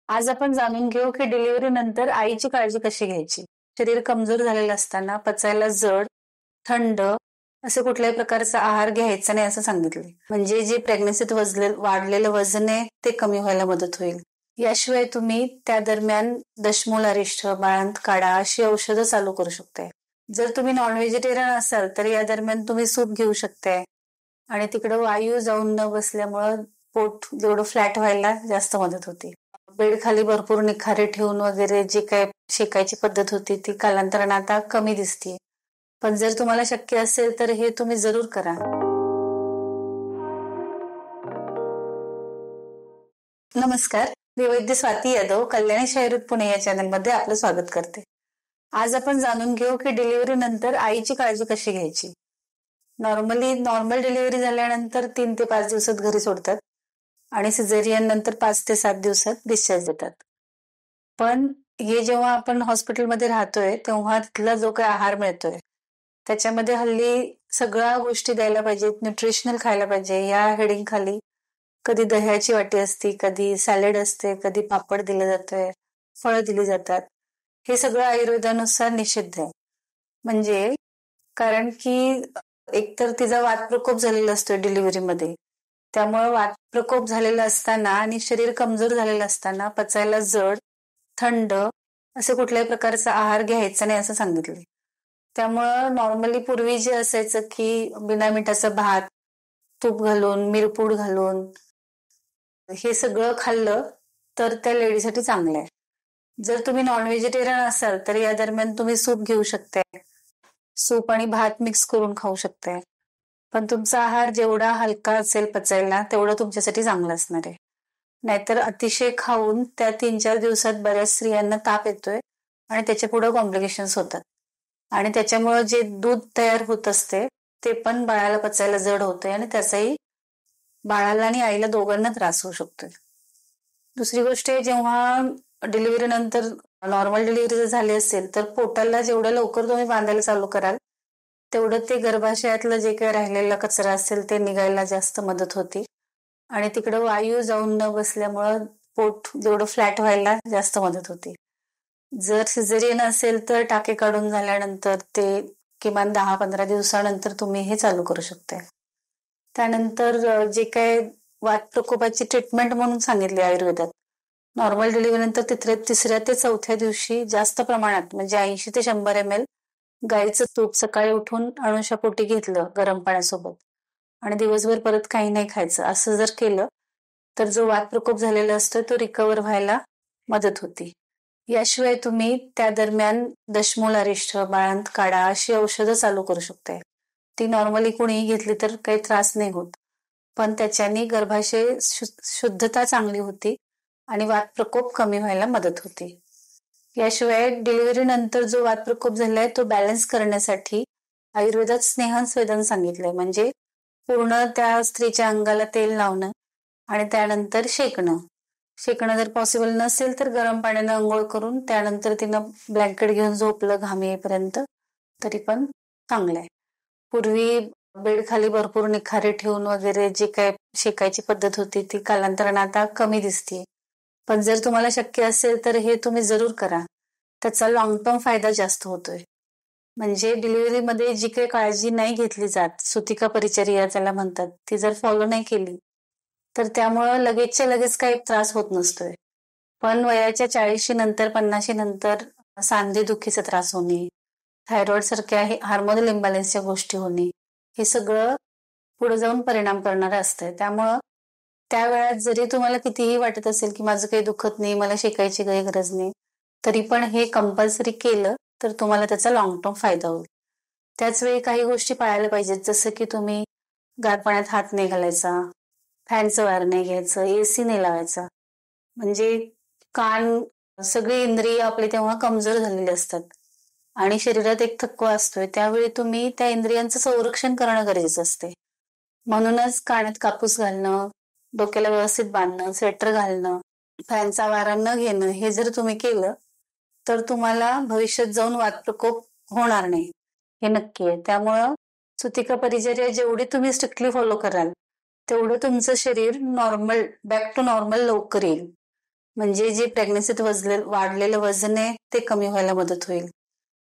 आज आपण जाणून घेऊ की डिलिव्हरी नंतर आईची काळजी कशी घ्यायची. शरीर कमजोर झालेलं असताना पचायला जड, थंड असे कुठल्याही प्रकारचा आहार घ्यायचा नाही असं सांगितले. म्हणजे जे प्रेग्नन्सीत वाढलेलं वजन आहे ते कमी व्हायला मदत होईल. याशिवाय तुम्ही त्या दरम्यान दशमूल अरिष्ट, बाळंत काढा अशी औषधं चालू करू शकताय. जर तुम्ही नॉन व्हेजिटेरियन असाल तर या दरम्यान तुम्ही सूप घेऊ शकताय. आणि तिकडे वायू जाऊन न बसल्यामुळं पोट जेवढं फ्लॅट व्हायला जास्त मदत होते. बेड खाली भरपूर निखारे ठेवून वगैरे जे काय शेकायची पद्धत होती ती कालांतराने आता कमी दिसते. पण जर तुम्हाला शक्य असेल तर हे तुम्ही जरूर करा. नमस्कार, मी वैद्य स्वाती यादव कल्याणी शायरुत पुणे या चॅनलमध्ये आपलं स्वागत करते. आज आपण जाणून घेऊ की डिलिव्हरी नंतर आईची काळजी कशी घ्यायची. नॉर्मल डिलिव्हरी झाल्यानंतर 3 ते 5 दिवसात घरी सोडतात आणि सिझेरियन नंतर 5 ते 7 दिवसात डिस्चार्ज देतात. पण हे जेव्हा आपण हॉस्पिटलमध्ये राहतोय तेव्हा तिथला जो काही आहार मिळतोय त्याच्यामध्ये हल्ली सगळ्या गोष्टी द्यायला पाहिजेत, न्यूट्रिशनल खायला पाहिजे. या हेडिंग खाली कधी दह्याची वाटी असते, कधी सॅलड असते, कधी पापड दिलं जातंय, फळं दिली जातात. हे सगळं आयुर्वेदानुसार निषिद्ध आहे. म्हणजे कारण की एकतर तिचा वातप्रकोप झालेला असतो डिलिव्हरीमध्ये, त्यामुळे वातप्रकोप झालेला असताना आणि शरीर कमजोर झालेलं असताना पचायला जड, थंड असे कुठल्याही प्रकारचा आहार घ्यायचा नाही असं सांगितले. त्यामुळं नॉर्मली पूर्वी जे असायचं की बिना मिठाचा भात, तूप घालून, मिरपूड घालून हे सगळं खाल्लं तर त्या लेडीसाठी चांगलं आहे. जर तुम्ही नॉन व्हेजिटेरियन असाल तर या दरम्यान तुम्ही सूप घेऊ शकताय. सूप आणि भात मिक्स करून खाऊ शकताय. पण तुमचा आहार जेवढा हलका असेल पचायला तेवढं तुमच्यासाठी चांगलं असणार आहे. नाहीतर अतिशय खाऊन त्या 3-4 दिवसात बऱ्याच स्त्रियांना ताप येतोय आणि त्याच्या पुढे कॉम्प्लिकेशन्स होतात. आणि त्याच्यामुळे जे दूध तयार होत असते ते पण बाळाला पचायला जड होते आणि त्याचाही बाळाला आणि आईला दोघांना त्रास होऊ शकतोय. दुसरी गोष्ट आहे, जेव्हा डिलिव्हरी नंतर नॉर्मल डिलिव्हरी जर झाली असेल तर पोटाला जेवढं लवकर तुम्ही बांधायला चालू कराल तेवढं ते गर्भाशयातलं जे काही राहिलेला कचरा असेल ते निघायला जास्त मदत होती. आणि तिकडे वायू जाऊन न बसल्यामुळं पोट जेवढं फ्लॅट व्हायला जास्त मदत होती. जर सिझेरियन असेल तर टाके काढून झाल्यानंतर ते किमान 10-15 दिवसानंतर तुम्ही हे चालू करू शकताय. त्यानंतर जे काय वातप्रकोपाची ट्रीटमेंट म्हणून सांगितली आयुर्वेदात, नॉर्मल डिलिव्हरी नंतर तिसऱ्या ते चौथ्या दिवशी जास्त प्रमाणात म्हणजे 80 ते 100 ml गाईचं तूप सकाळी उठून अणुशापोटी घेतलं गरम पाण्यासोबत आणि दिवसभर परत काही नाही खायचं. असं जर केलं तर जो वातप्रकोप झालेला असतो तो रिकवर व्हायला मदत होती. याशिवाय तुम्ही त्या दरम्यान दशमूल अरिष्ट, बाळंत काढा अशी औषधं चालू करू शकताय. ती नॉर्मली कोणीही घेतली तर काही त्रास नाही होत, पण त्याच्याने गर्भाशय शुद्धता चांगली होती आणि वातप्रकोप कमी व्हायला मदत होती. याशिवाय डिलिव्हरी नंतर जो वातप्रकोप झालाय तो बॅलन्स करण्यासाठी आयुर्वेदात स्नेहस्वेदन सांगितलंय. म्हणजे पूर्ण त्या स्त्रीच्या अंगाला तेल लावणं आणि त्यानंतर शेकणं जर पॉसिबल नसेल तर गरम पाण्यानं आंघोळ करून त्यानंतर तिनं ब्लँकेट घेऊन झोपलं घाम येईपर्यंत तरी पण चांगलं आहे. पूर्वी बेड खाली भरपूर निखारे ठेवून वगैरे जे काय शेकायची पद्धत होती ती कालांतराने आता कमी दिसते. पण जर तुम्हाला शक्य असेल तर हे तुम्ही जरूर करा. त्याचा लॉंग टर्म फायदा जास्त होतोय. म्हणजे डिलिव्हरीमध्ये जी काही काळजी नाही घेतली जात, सुतिका परिचर्या त्याला म्हणतात, ती जर फॉलो नाही केली तर त्यामुळं लगेचच्या लगेच काही त्रास होत नसतोय. पण वयाच्या 40 नंतर 50 नंतर सांधेदुखीचा त्रास होणे, थायरॉइड सारख्या हार्मोनल इम्बॅलन्सच्या गोष्टी होणे, हे सगळं पुढे जाऊन परिणाम करणारं असतंय. त्यामुळं त्या वेळात जरी तुम्हाला कितीही वाटत असेल की माझं काही दुखत नाही, मला शेकायची काही गरज नाही, तरी पण हे कंपल्सरी केलं तर तुम्हाला त्याचा लॉंग टर्म फायदा होईल. त्याच वेळी काही गोष्टी पाळायला पाहिजेत, जसं की तुम्ही गार पाण्यात हात नाही घालायचा, फॅनचं वार नाही घ्यायचं, एसी नाही लावायचा. म्हणजे कान, सगळे इंद्रिय आपले तेव्हा कमजोर झालेले असतात आणि शरीरात एक थकवा असतोय. त्यावेळी तुम्ही त्या इंद्रियांचं संरक्षण करणं गरजेचं असते. म्हणूनच कानात कापूस घालणं, डोक्याला व्यवस्थित बांधणं, स्वेटर घालणं, फॅनचा वारा न घेणं हे जर तुम्ही केलं तर तुम्हाला भविष्यात जाऊन वातप्रकोप होणार नाही, हे नक्की आहे. त्यामुळं सुतिका परिचर्या जेवढी तुम्ही स्ट्रिक्टली फॉलो कराल तेवढं तुमचं शरीर बॅक टू नॉर्मल लवकर येईल. म्हणजे जे प्रेग्नन्सीत वाढलेलं वजन आहे ते कमी व्हायला मदत होईल.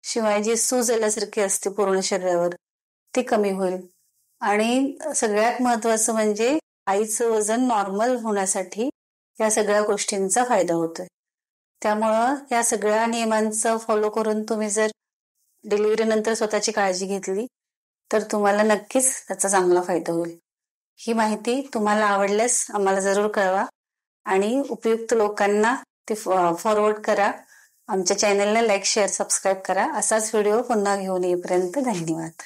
शिवाय जी सूज आल्यासारखी असते पूर्ण शरीरावर ती कमी होईल. आणि सगळ्यात महत्वाचं म्हणजे आईचं वजन नॉर्मल होण्यासाठी या सगळ्या गोष्टींचा फायदा होतोय. त्यामुळं या सगळ्या नियमांचं फॉलो करून तुम्ही जर डिलिव्हरी नंतर स्वतःची काळजी घेतली तर तुम्हाला नक्कीच त्याचा चांगला फायदा होईल. ही माहिती तुम्हाला आवडल्यास आम्हाला जरूर कळवा आणि उपयुक्त लोकांना ते फॉरवर्ड करा. आमच्या चॅनलला लाईक, शेअर, सबस्क्राईब करा. असाच व्हिडिओ पुन्हा घेऊन येईपर्यंत धन्यवाद.